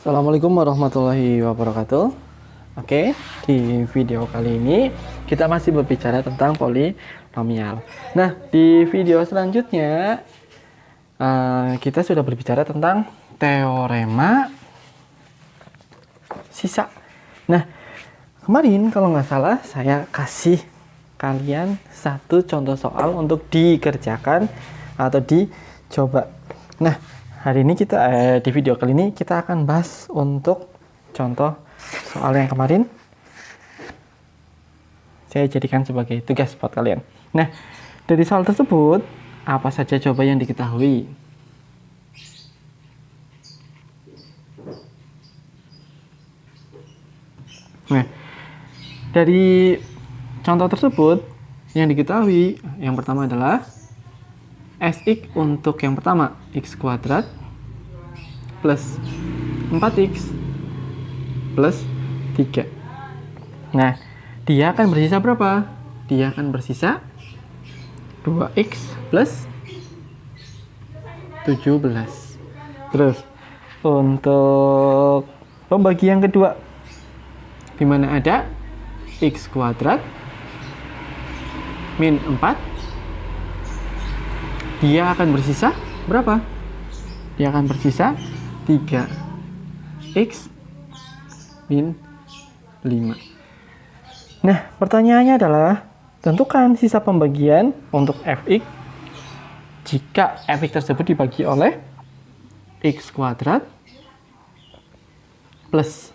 Assalamualaikum warahmatullahi wabarakatuh. Oke, di video kali ini kita masih berbicara tentang polinomial. Nah, di video selanjutnya kita sudah berbicara tentang teorema sisa. Nah, kemarin kalau nggak salah saya kasih kalian satu contoh soal untuk dikerjakan atau dicoba. Nah, hari ini di video kali ini kita akan bahas untuk contoh soal yang kemarin saya jadikan sebagai tugas buat kalian. Nah, dari soal tersebut apa saja coba yang diketahui? Nah, dari contoh tersebut yang diketahui yang pertama adalah Sx untuk yang pertama x kuadrat plus 4x plus 3. Nah, dia akan bersisa berapa? Dia akan bersisa 2x plus 17. Terus untuk pembagian kedua, di mana ada x kuadrat min 4, dia akan bersisa berapa? Dia akan bersisa 3x min 5. Nah, pertanyaannya adalah tentukan sisa pembagian untuk fx jika fx tersebut dibagi oleh x kuadrat plus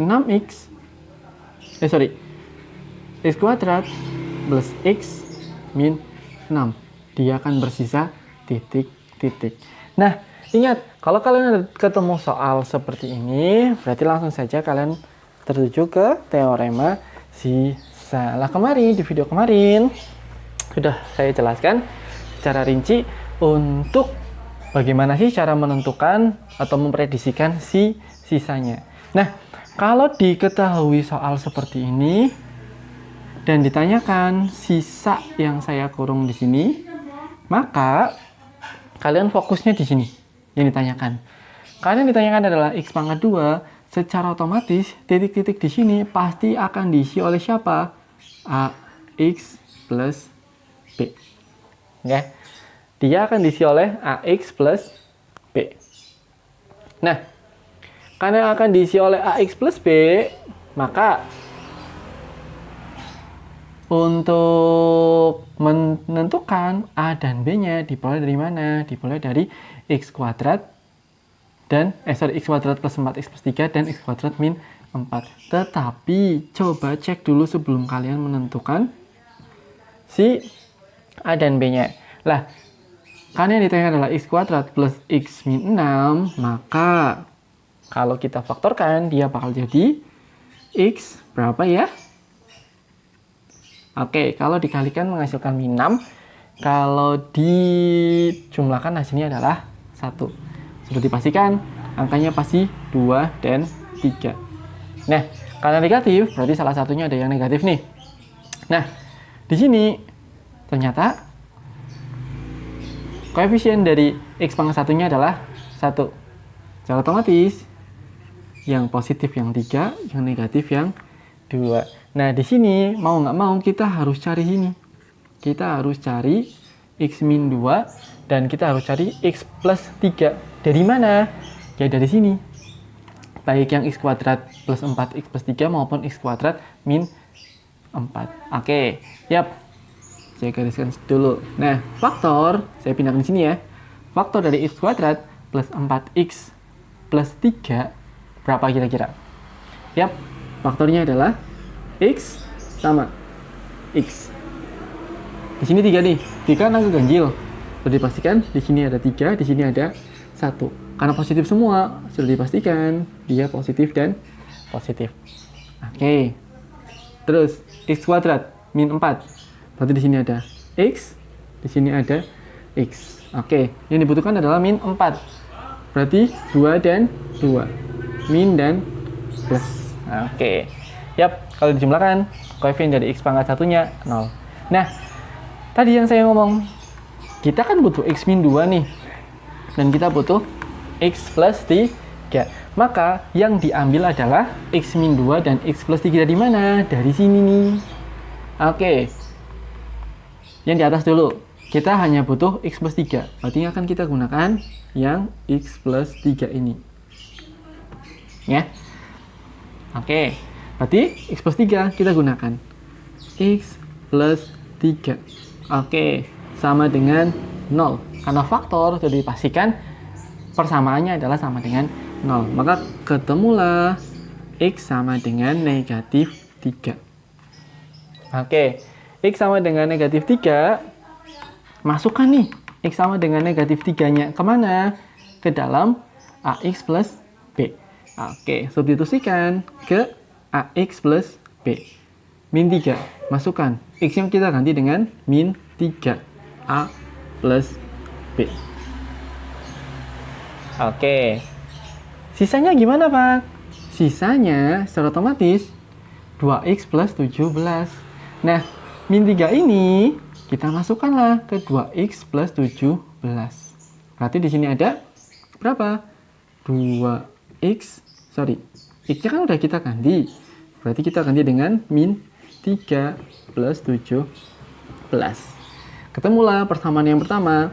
6x x kuadrat plus x min 6. Dia akan bersisa titik-titik. Nah, ingat, kalau kalian ketemu soal seperti ini, berarti langsung saja kalian tertuju ke teorema sisa. Lah, kemarin di video kemarin sudah saya jelaskan secara rinci untuk bagaimana sih cara menentukan atau memprediksikan sisanya. Nah, kalau diketahui soal seperti ini dan ditanyakan sisa yang saya kurung di sini, maka kalian fokusnya di sini yang ditanyakan. Kalian ditanyakan adalah x pangkat 2, secara otomatis titik-titik di sini pasti akan diisi oleh siapa? Ax plus b. Ya. Dia akan diisi oleh ax plus b. Nah, karena akan diisi oleh ax plus b, maka untuk menentukan A dan B-nya diperoleh dari mana? Diperoleh dari x kuadrat dan x kuadrat plus 4x plus 3 dan x kuadrat min 4. Tetapi coba cek dulu sebelum kalian menentukan si A dan B-nya. Lah, karena yang ditanya adalah x kuadrat plus x min 6, maka kalau kita faktorkan dia bakal jadi x berapa ya? Oke, kalau dikalikan menghasilkan min 6, kalau dijumlahkan hasilnya adalah 1. Sudah dipastikan, angkanya pasti 2 dan 3. Nah, karena negatif, berarti salah satunya ada yang negatif nih. Nah, di sini ternyata koefisien dari x pangkat 1-nya adalah 1. Secara otomatis, yang positif yang 3, yang negatif yang 2. Nah, di sini mau nggak mau kita harus cari ini. Kita harus cari x min 2 dan kita harus cari x plus 3. Dari mana? Ya dari sini. Baik yang x kuadrat plus 4x plus 3 maupun x kuadrat min 4. Oke, yap. Saya gariskan dulu. Nah, faktor, saya pindahkan di sini ya. Faktor dari x kuadrat plus 4x plus 3 berapa kira-kira? Yap, faktornya adalah x sama x. Di sini 3 nih. 3 kan angka ganjil. Sudah dipastikan di sini ada 3, di sini ada 1. Karena positif semua, sudah dipastikan dia positif dan positif. Oke. Terus x kuadrat min 4. Berarti di sini ada x, di sini ada x. Oke, yang dibutuhkan adalah min 4. Berarti 2 dan 2. Min dan plus. Oke. Yap, kalau dijumlahkan, koefisien dari x pangkat 1-nya 0. Nah, tadi yang saya ngomong, kita kan butuh x min 2 nih. Dan kita butuh x plus 3. Maka yang diambil adalah X min 2 dan X plus 3 dari mana? Dari sini nih. Oke. Yang di atas dulu. Kita hanya butuh X plus 3. Berarti akan kita gunakan yang X plus 3 ini. Ya. Oke. Berarti X plus 3 kita gunakan. X plus 3. Oke. Sama dengan 0. Karena faktor, jadi pastikan persamaannya adalah sama dengan 0. Maka ketemulah X sama dengan negatif 3. Oke, X sama dengan negatif 3. Masukkan nih, X sama dengan negatif 3-nya kemana? Ke dalam AX plus B. Oke, substitusikan ke AX plus B. Min 3, masukkan. X-nya kita ganti dengan min 3A plus B. Oke. Sisanya gimana, Pak? Sisanya secara otomatis 2x plus 17. Nah, min 3 ini kita masukkanlah ke 2x plus 17. Berarti di sini ada berapa? 2x, x-nya kan udah kita ganti. Berarti kita ganti dengan min 3 plus 17. Ketemulah persamaan yang pertama.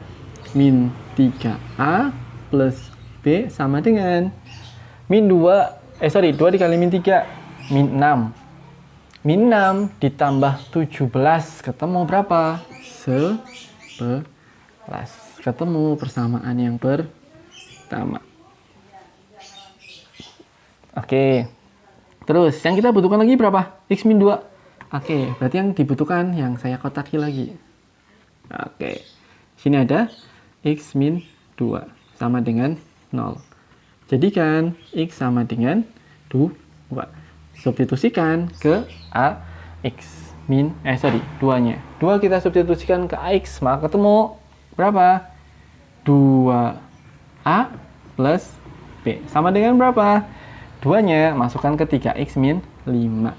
Min 3A plus B sama dengan min 2 dikali min 3, min 6. Min 6 ditambah 17, ketemu berapa? 11. Ketemu persamaan yang pertama. Oke. Terus, yang kita butuhkan lagi berapa? X min 2. Oke, berarti yang dibutuhkan yang saya kotaki lagi. Oke. Sini ada X min 2 sama dengan 0. Jadikan X sama dengan 2. Substitusikan ke AX min 2-nya. 2 kita substitusikan ke AX, maka ketemu berapa? 2A plus B. Sama dengan berapa? 2-nya masukkan ke 3X min 5.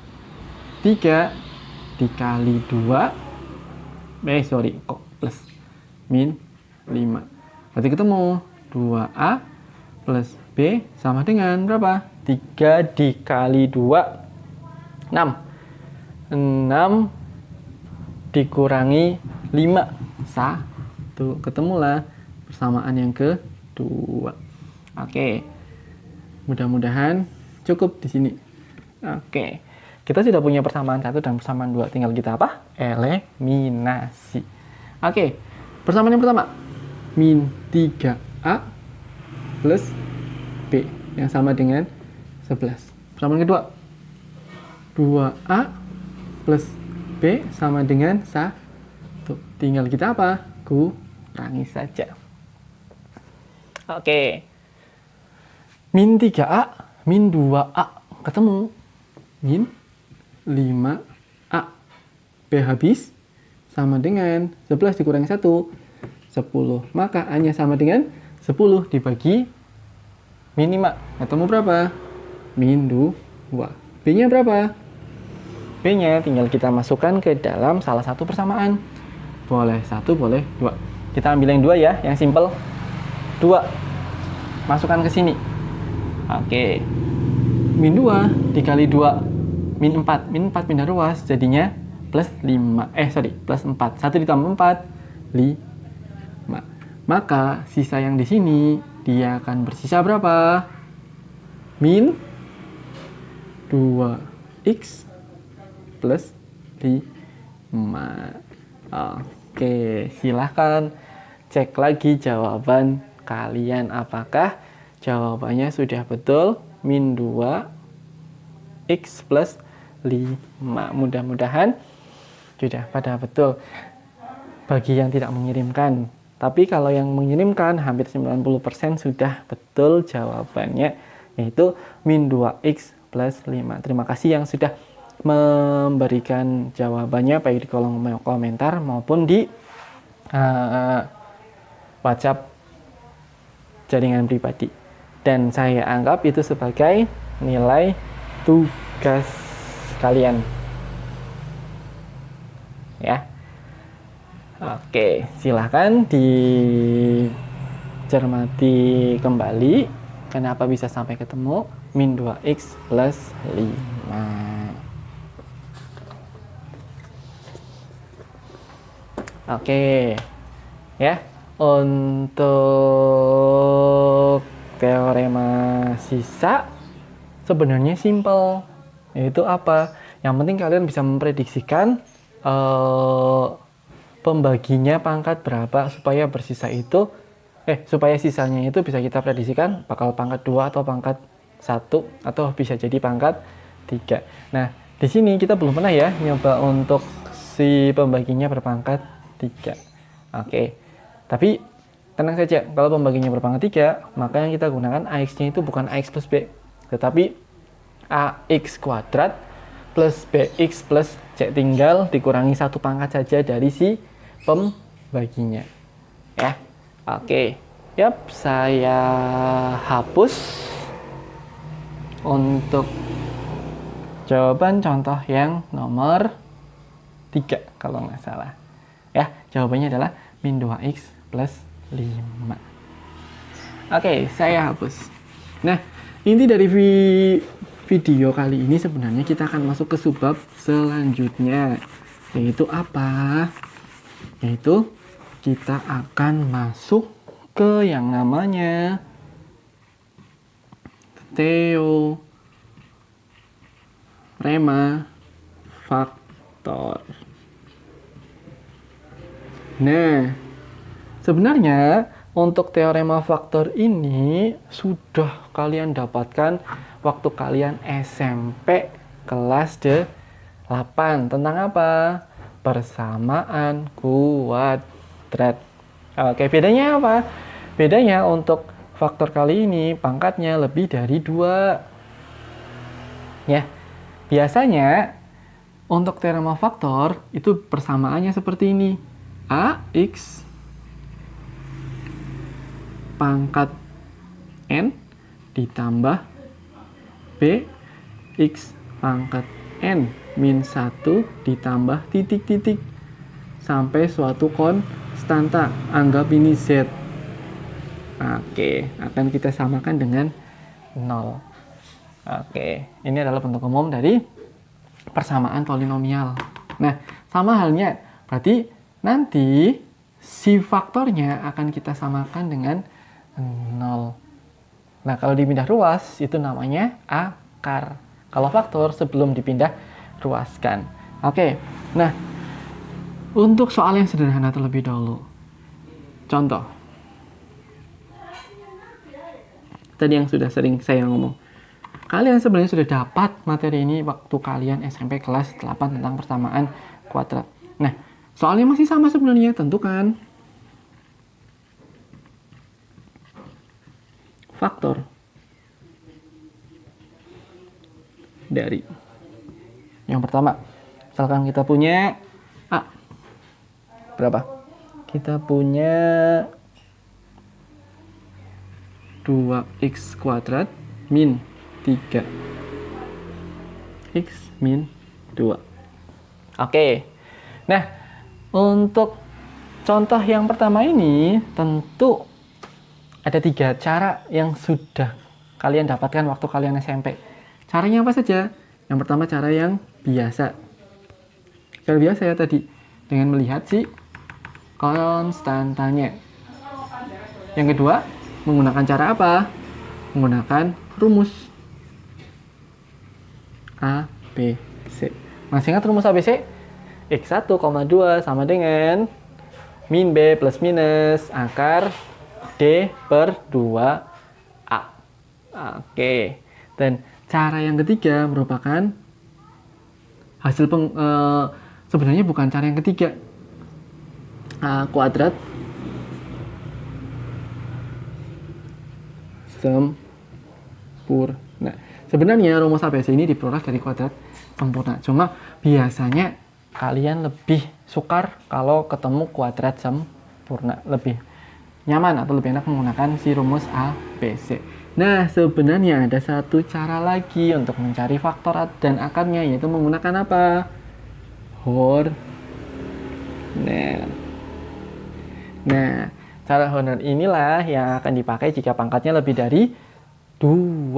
3 dikali 2 plus min 5. Berarti ketemu 2A plus B sama dengan berapa? 3 dikali 2. 6. 6 dikurangi 5. 1. Ketemulah persamaan yang kedua. Oke. Mudah-mudahan cukup di sini. Oke. Kita sudah punya persamaan 1 dan persamaan 2. Tinggal kita apa? Eliminasi. Oke. Persamaan yang pertama. Min 3A plus B yang sama dengan 11. Persamaan kedua. 2A plus B sama dengan 1. Tinggal kita apa? Kurangi saja. Oke. Min 3A, min 2A. Ketemu. Min 5A. B habis. Sama dengan 11 dikurangi 1. 10. Maka A-nya sama dengan 10 dibagi min 5. Ketemu berapa? Min 2. B-nya berapa? B-nya tinggal kita masukkan ke dalam salah satu persamaan. Boleh 1, boleh 2. Kita ambil yang 2 ya, yang simple. 2. Masukkan ke sini. Oke. Min 2 dikali 2. Min 4. Min 4 pindah ruas, jadinya plus 5. Plus 4. 1 ditambah 4, 5. Maka sisa yang di sini dia akan bersisa berapa? Min 2x plus 5. Oke, silahkan cek lagi jawaban kalian. Apakah jawabannya sudah betul? Min 2x plus 5. Mudah-mudahan sudah pada betul. Bagi yang tidak mengirimkan, tapi kalau yang mengirimkan hampir 90% sudah betul jawabannya, yaitu min 2x plus 5. Terima kasih yang sudah memberikan jawabannya baik di kolom komentar maupun di WhatsApp jaringan pribadi. Dan saya anggap itu sebagai nilai tugas kalian. Ya. Oke, silahkan dicermati kembali Kenapa bisa sampai ketemu? Min 2x plus 5. Oke. Ya. Untuk teorema sisa sebenarnya simple. Yaitu apa? Yang penting kalian bisa memprediksikan pembaginya pangkat berapa supaya bersisa itu supaya sisanya itu bisa kita prediksikan bakal pangkat 2 atau pangkat 1 atau bisa jadi pangkat 3. Nah, di sini kita belum pernah ya nyoba untuk si pembaginya berpangkat 3. Oke. Tapi tenang saja, kalau pembaginya berpangkat 3, maka yang kita gunakan AX-nya itu bukan AX plus B, tetapi AX kuadrat plus BX plus C, tinggal dikurangi 1 pangkat saja dari si pembaginya. Ya. Oke, yap, saya hapus untuk jawaban contoh yang nomor 3 kalau nggak salah. Ya, jawabannya adalah min 2x plus 5. Oke, saya hapus. Nah, inti dari video kali ini sebenarnya kita akan masuk ke subbab selanjutnya. Yaitu apa? Yaitu kita akan masuk ke yang namanya teorema faktor. Nah, sebenarnya untuk teorema faktor ini sudah kalian dapatkan waktu kalian SMP kelas 8. Tentang apa? Persamaan kuadrat. Oke, bedanya apa? Bedanya untuk faktor kali ini pangkatnya lebih dari 2. Ya, biasanya untuk teorema faktor itu persamaannya seperti ini. AX pangkat N ditambah BX pangkat N min 1 ditambah titik-titik sampai suatu konstanta, anggap ini Z. Oke, akan kita samakan dengan 0. Oke, ini adalah bentuk umum dari persamaan polinomial. Nah, sama halnya, berarti nanti si faktornya akan kita samakan dengan 0. Nah, kalau dipindah ruas, itu namanya akar. Kalau faktor sebelum dipindah ruaskan. Oke, nah, untuk soal yang sederhana terlebih dahulu. Contoh. Tadi yang sudah sering saya ngomong. Kalian sebenarnya sudah dapat materi ini waktu kalian SMP kelas 8 tentang persamaan kuadrat. Nah, soalnya masih sama sebenarnya, tentukan faktor dari yang pertama. Misalkan kita punya A. Berapa? Kita punya 2x kuadrat min 3 x min 2. Oke. Nah, untuk contoh yang pertama ini tentu ada 3 cara yang sudah kalian dapatkan waktu kalian SMP. Caranya apa saja? Yang pertama cara yang biasa. Cara biasa ya tadi, dengan melihat si konstantanya. Yang kedua, menggunakan cara apa? Menggunakan rumus ABC. Masih ingat rumus ABC? X1, 2 sama dengan min B plus minus akar D per 2A. Oke. Dan cara yang ketiga merupakan hasil sebenarnya bukan cara yang ketiga. A kuadrat sempurna. Sebenarnya rumus ABC ini diperoleh dari kuadrat sempurna. Cuma biasanya kalian lebih sukar kalau ketemu kuadrat sempurna. Lebih nyaman atau lebih enak menggunakan si rumus ABC. Nah, sebenarnya ada satu cara lagi untuk mencari faktor dan akarnya, yaitu menggunakan apa? Horner. Nah, cara Horner inilah yang akan dipakai jika pangkatnya lebih dari 2.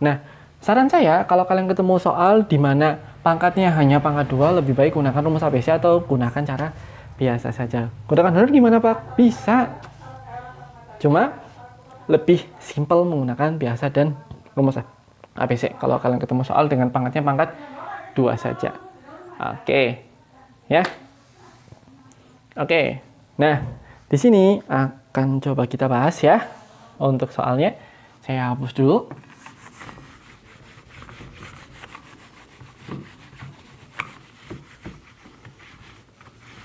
Nah, saran saya kalau kalian ketemu soal di mana pangkatnya hanya pangkat 2, lebih baik gunakan rumus ABC atau gunakan cara biasa saja. Gunakan honor gimana Pak? Bisa. Cuma lebih simpel menggunakan biasa dan rumus ABC kalau kalian ketemu soal dengan pangkatnya pangkat 2 saja. Oke. Ya. Oke. Nah, di sini akan coba kita bahas ya. Untuk soalnya saya hapus dulu.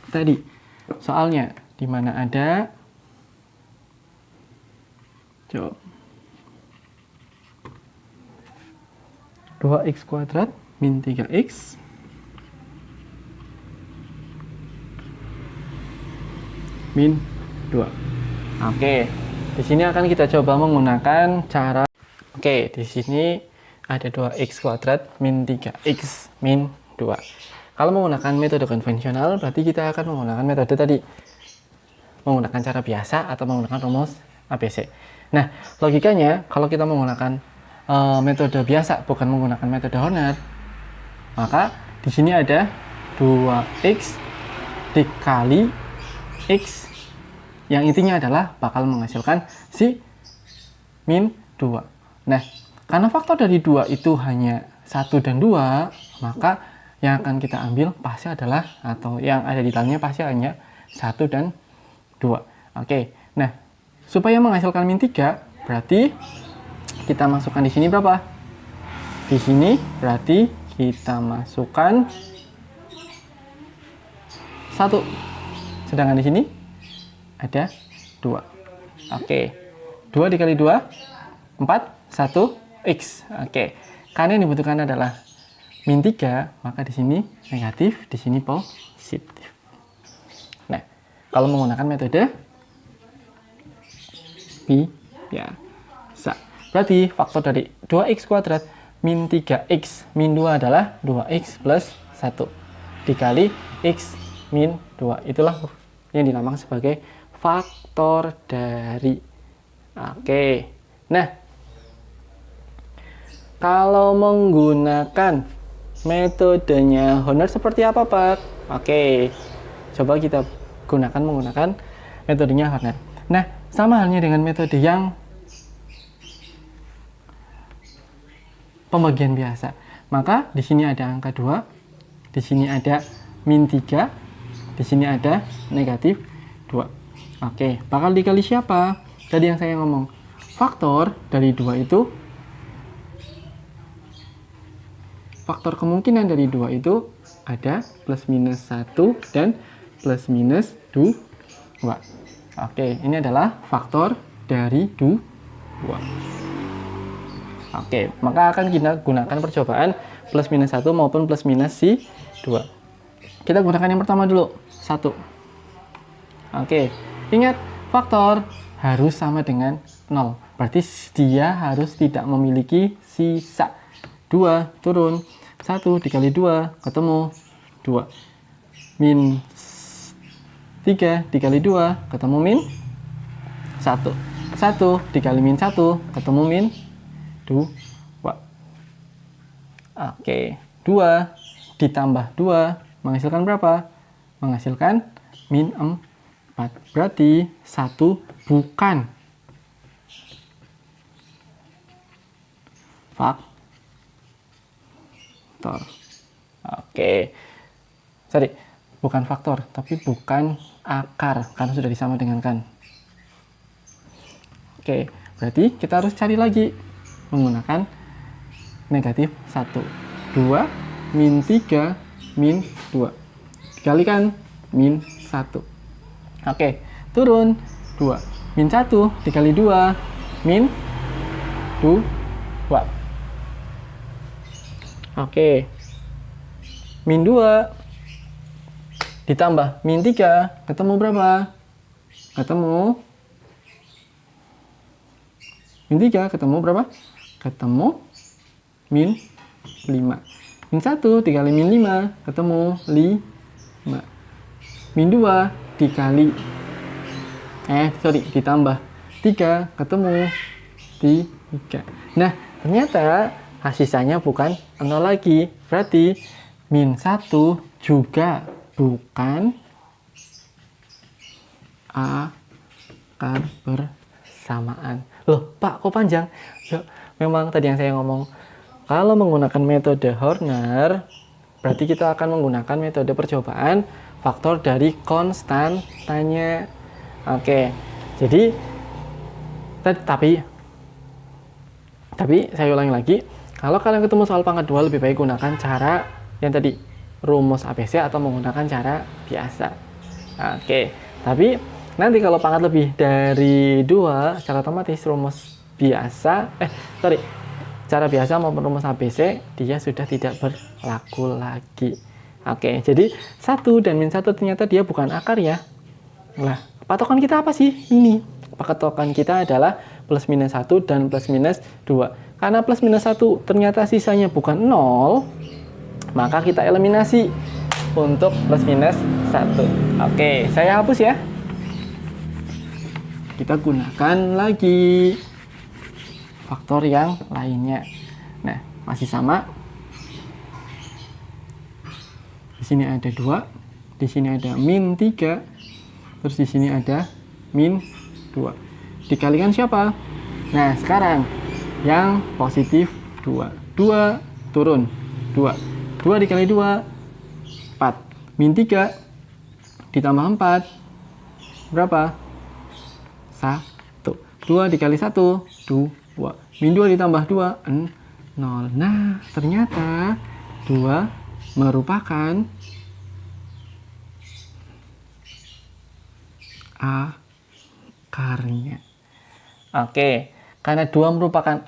Tadi soalnya di mana ada coba 2x kuadrat min 3x min 2. Oke, di sini akan kita coba menggunakan cara. Oke, di sini ada 2x kuadrat min 3x min 2. Kalau menggunakan metode konvensional, berarti kita akan menggunakan metode tadi. Menggunakan cara biasa atau menggunakan rumus ABC. Nah, logikanya kalau kita menggunakan metode biasa, bukan menggunakan metode Horner, maka di sini ada 2x dikali x yang intinya adalah bakal menghasilkan si min 2. Nah, karena faktor dari 2 itu hanya 1 dan 2, maka yang akan kita ambil pasti adalah, atau yang ada di dalamnya pasti hanya 1 dan 2. Oke, nah supaya menghasilkan min 3, berarti kita masukkan di sini berapa? Di sini berarti kita masukkan 1. Sedangkan di sini ada 2. Oke, 2 dikali 2, 4, 1, x. Oke, karena yang dibutuhkan adalah min 3, maka di sini negatif, di sini positif. Nah, kalau menggunakan metode biasa, berarti faktor dari 2x kuadrat min 3x min 2 adalah 2x plus 1 dikali x min 2. Itulah yang dinamakan sebagai faktor dari. Oke, nah kalau menggunakan metodenya Horner seperti apa Pak? Oke, coba kita menggunakan metodenya Horner. Nah, sama halnya dengan metode yang pembagian biasa. Maka di sini ada angka 2, di sini ada min 3, di sini ada negatif 2. Oke, bakal dikali siapa? Tadi yang saya ngomong, faktor dari 2 itu, faktor kemungkinan dari 2 itu ada plus minus 1 dan plus minus 2. Oke, ini adalah faktor dari 2. Oke, maka akan kita gunakan percobaan plus minus 1 maupun plus minus si 2. Kita gunakan yang pertama dulu, 1. Oke, ingat faktor harus sama dengan 0. Berarti dia harus tidak memiliki sisa. 2 turun, 1 dikali 2 ketemu 2. Min 3 dikali 2 ketemu min 1. 1 dikali min 1 ketemu min 2. Oke, 2 ditambah 2 menghasilkan berapa? Menghasilkan min 4. Berarti 1 bukan faktor. Oke, sorry, bukan faktor, tapi bukan akar, karena sudah disama dengan kan. Oke, berarti kita harus cari lagi menggunakan negatif 1. 2 min 3 min 2 dikalikan min 1. Oke, turun 2 min 1 dikali 2 min 2. Oke, min 2 ditambah min 3 ketemu berapa? Ketemu min 3 ketemu berapa? Ketemu min 5. Min 1 dikali min 5 ketemu 5. Min 2 ditambah 3 ketemu 3. 3. Nah, ternyata sisanya bukan 0 lagi. Berarti min 1 juga bukan akar bersamaan. Loh, Pak, kok panjang? Ya, memang tadi yang saya ngomong, kalau menggunakan metode Horner, berarti kita akan menggunakan metode percobaan faktor dari konstantanya. Oke, jadi tapi saya ulangi lagi, kalau kalian ketemu soal pangkat 2, lebih baik gunakan cara yang tadi, rumus ABC atau menggunakan cara biasa. Oke, tapi nanti kalau pangkat lebih dari 2, secara otomatis rumus biasa, cara biasa maupun rumus ABC, dia sudah tidak berlaku lagi. Oke, jadi 1 dan min 1 ternyata dia bukan akar ya. Nah, patokan kita apa sih? Ini. Patokan kita adalah plus minus 1 dan plus minus 2. Karena plus minus 1 ternyata sisanya bukan 0, maka kita eliminasi untuk plus minus 1. Oke, saya hapus ya. Kita gunakan lagi faktor yang lainnya. Nah, masih sama. Di sini ada 2, di sini ada min 3, terus di sini ada min 2. Dikalikan siapa? Nah, sekarang yang positif 2. 2 turun. 2. 2 dikali 2, 4. Min 3 ditambah 4, berapa? 1. 2 dikali 1, 2. Min 2 ditambah 2, 0. Nah, ternyata 2 merupakan akarnya. Oke, karena 2 merupakan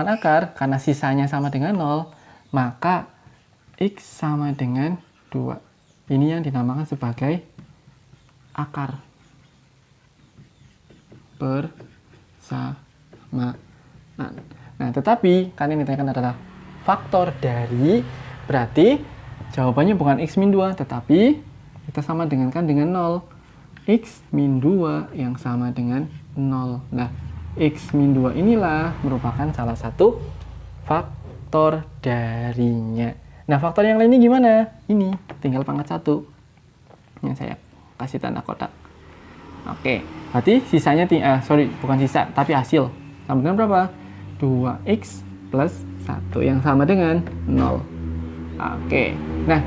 akar, karena sisanya sama dengan 0, maka X sama dengan 2. Ini yang dinamakan sebagai akar persamaan. Nah, tetapi kan ini ditanyakan adalah faktor dari, berarti jawabannya bukan X min 2, tetapi kita sama dengankan dengan 0. X min 2 yang sama dengan 0. Nah, X min 2 inilah merupakan salah satu faktor darinya. Nah, faktor yang lainnya gimana? Ini, tinggal pangkat 1. Yang saya kasih tanda kotak. Oke, berarti sisanya, bukan sisa, tapi hasil. Sama dengan berapa? 2X plus 1 yang sama dengan 0. Oke, nah,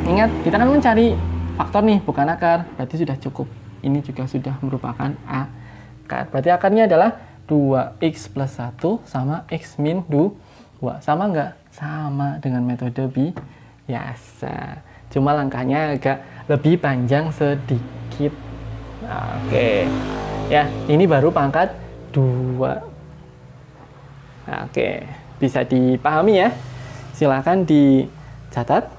ingat, kita kan mencari faktor nih, bukan akar, berarti sudah cukup. Ini juga sudah merupakan akar. Berarti akarnya adalah 2x plus 1 sama x min 2. Sama nggak? Sama dengan metode biasa. Cuma langkahnya agak lebih panjang sedikit. Oke. Ya, ini baru pangkat 2. Oke, bisa dipahami ya. Silakan dicatat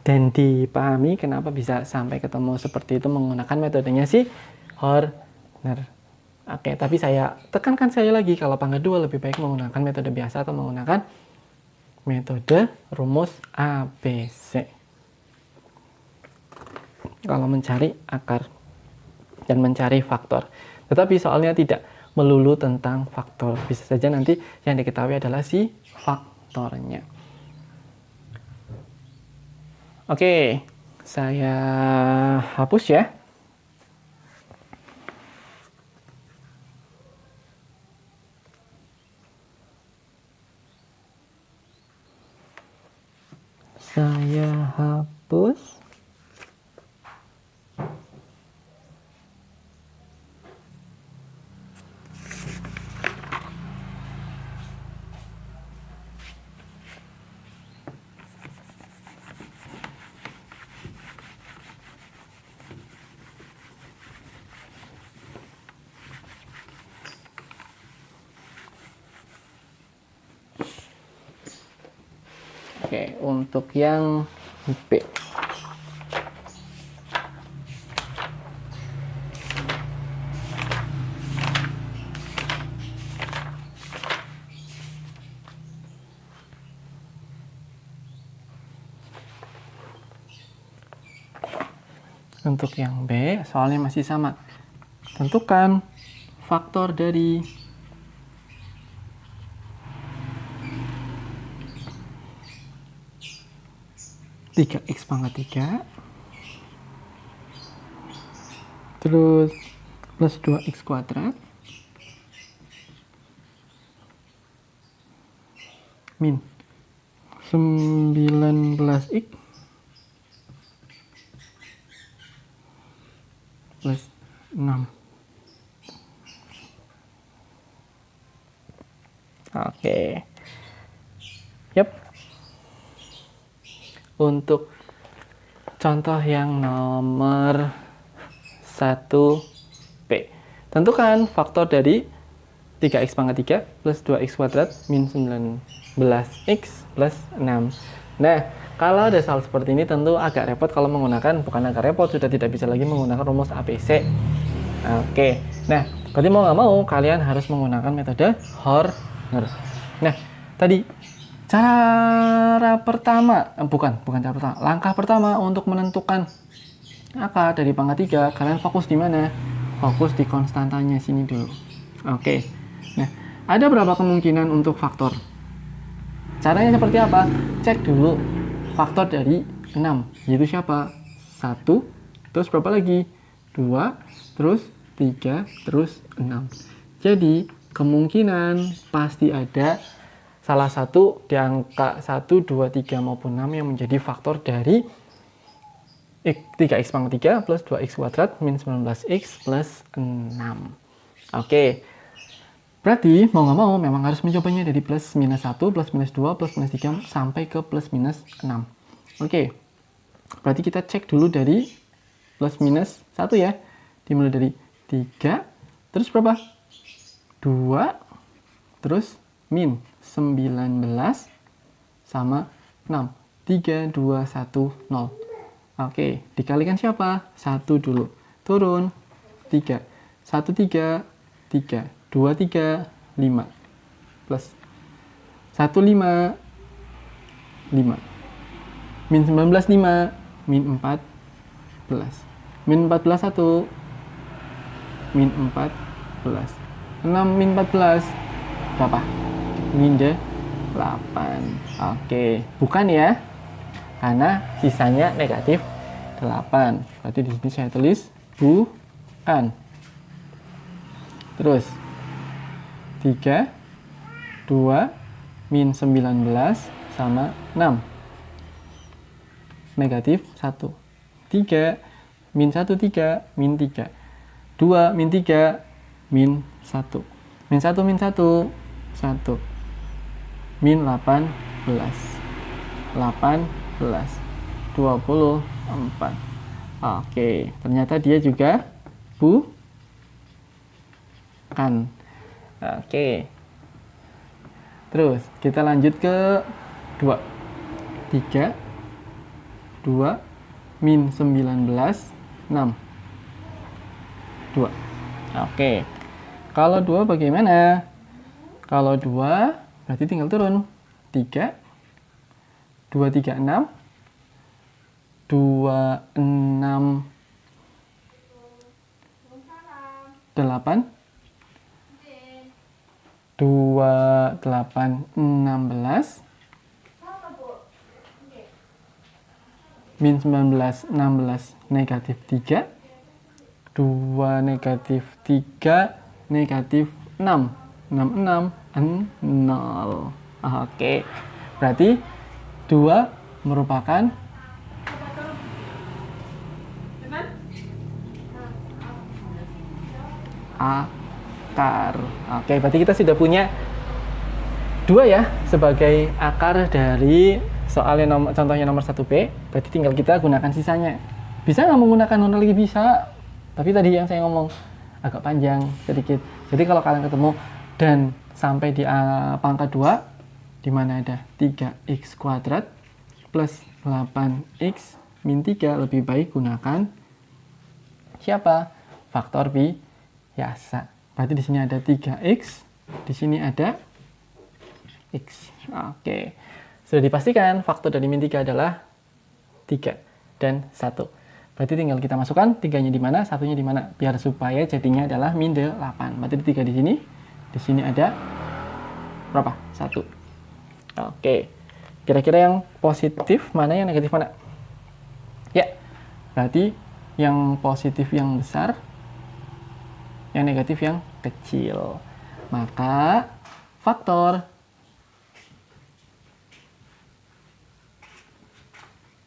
dan dipahami kenapa bisa sampai ketemu seperti itu menggunakan metodenya si Horner. Oke, tapi saya tekankan lagi, kalau pangkat 2 lebih baik menggunakan metode biasa atau menggunakan metode rumus ABC. Kalau mencari akar dan mencari faktor. Tetapi soalnya tidak melulu tentang faktor. Bisa saja nanti yang diketahui adalah si faktornya. Oke, saya hapus ya. Saya hapus. Oke, untuk yang B. Untuk yang B, soalnya masih sama. Tentukan faktor dari 3x pangkat 3 terus plus 2x kuadrat min 19x plus 6. Oke. Yap. Untuk contoh yang nomor 1B. Tentukan faktor dari 3x pangkat 3 plus 2x kuadrat min 19x plus 6. Nah, kalau ada soal seperti ini tentu agak repot kalau menggunakan, bukan agak repot, sudah tidak bisa lagi menggunakan rumus ABC. Oke, nah, berarti mau nggak mau kalian harus menggunakan metode Horner. Nah, tadi cara pertama, bukan cara pertama, langkah pertama untuk menentukan akar dari pangkat 3, kalian fokus di mana? Fokus di konstantanya sini dulu. Oke, nah, ada berapa kemungkinan untuk faktor? Caranya seperti apa? Cek dulu faktor dari 6, yaitu siapa? 1, terus berapa lagi? 2, terus 3, terus 6. Jadi, kemungkinan pasti ada salah satu di angka 1, 2, 3 maupun 6 yang menjadi faktor dari 3x pangkat 3 plus 2x kuadrat min 19x plus 6. Oke. Berarti mau nggak mau memang harus mencobanya dari plus minus 1, plus minus 2, plus minus 3 sampai ke plus minus 6. Oke. Berarti kita cek dulu dari plus minus 1 ya. Dimulai dari 3, terus berapa? 2, terus min 19 sama 6. 3, 2, 1, 0. Oke, dikalikan siapa? 1 dulu. Turun. 3. 1, 3, 3. 2, 3, 5. Plus 1, 5, 5. Min 19, 5. Min 14. Min 14, 1. Min 14. 6 min 14. Berapa? Min 8. Oke, bukan ya. Karena sisanya negatif 8. Berarti di sini saya tulis bukan. Terus 3, 2, min 19 sama 6. Negatif 1. 3, min 1, 3, min 3. 2, min 3, min 1. Min 1, min 1, 1. Min 18. 24. Oke, ternyata dia juga bukan. Oke. Terus kita lanjut ke 2. 3, 2, min 19, 6. 2. Oke. Kalau 2 bagaimana? Kalau 2 berarti tinggal turun. 3, 2, 3, 6. 2, 6, 8. 2, 8, 16. Min 19, 16, negatif 3. 2, negatif 3, negatif 6. 6, 6, 0. Oke, berarti 2 merupakan akar. Oke, berarti kita sudah punya 2 ya sebagai akar dari soal yang contohnya nomor 1B. Berarti tinggal kita gunakan sisanya. Bisa nggak menggunakan Horner lagi? Bisa. Tapi tadi yang saya ngomong agak panjang sedikit. Jadi kalau kalian ketemu dan sampai di pangkat 2, di mana ada 3x kuadrat plus 8x min 3, lebih baik gunakan siapa? Faktor biasa. Berarti di sini ada 3x, di sini ada x. Oke. Sudah dipastikan faktor dari min 3 adalah 3 dan 1. Berarti tinggal kita masukkan 3-nya di mana, 1-nya di mana, biar supaya jadinya adalah min 8. Berarti 3 di sini ada berapa? 1. Oke. Kira-kira yang positif mana, yang negatif mana? Ya, berarti yang positif yang besar, yang negatif yang kecil. Maka faktor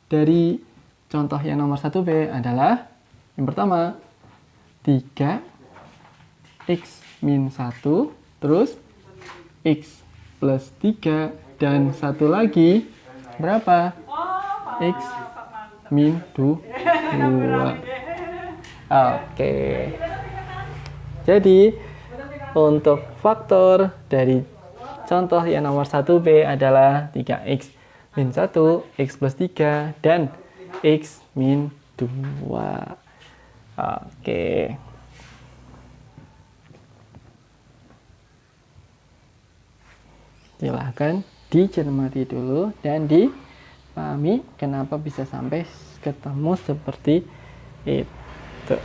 dari contoh yang nomor 1B adalah yang pertama 3x min 1, terus x plus 3, dan satu lagi berapa? X min 2. Oke. Jadi untuk faktor dari contoh yang nomor 1B adalah 3x min 1, x plus 3, dan x min 2. Oke. Silahkan dicermati dulu dan dipahami kenapa bisa sampai ketemu seperti itu.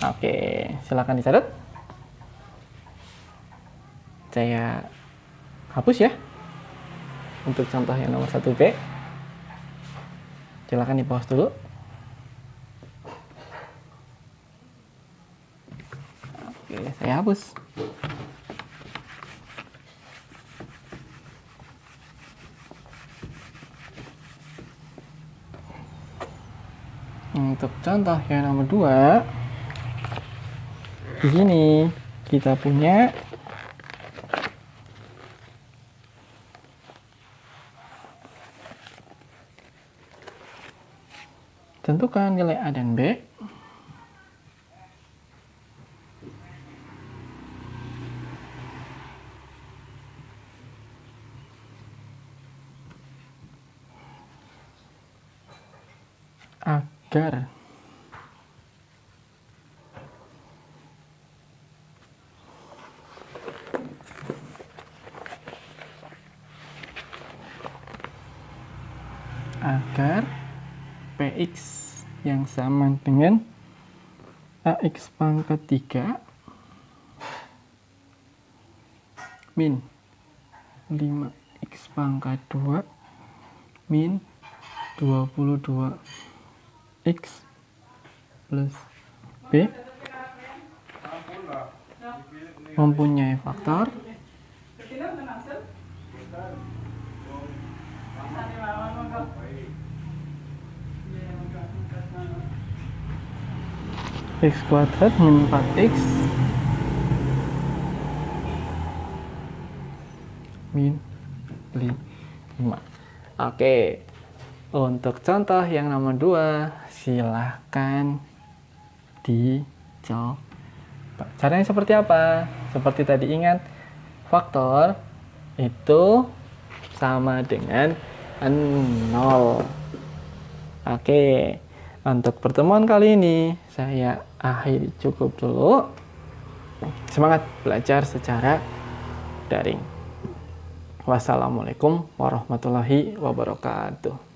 Oke, silakan dicatat. Saya hapus ya untuk contoh yang nomor 1B. Silakan di pause dulu. Oke, saya hapus. Untuk contoh yang nomor 2, di sini kita punya tentukan nilai A dan B agar Px yang sama dengan AX pangkat 3 min 5X pangkat 2 min 22X plus B mempunyai faktor X kuadrat min 4X min 5. Oke, untuk contoh yang nomor 2 silahkan dicoba. Caranya seperti apa? Seperti tadi, ingat, faktor itu sama dengan 0. Oke, untuk pertemuan kali ini saya akhiri cukup dulu. Semangat belajar secara daring. Wassalamualaikum warahmatullahi wabarakatuh.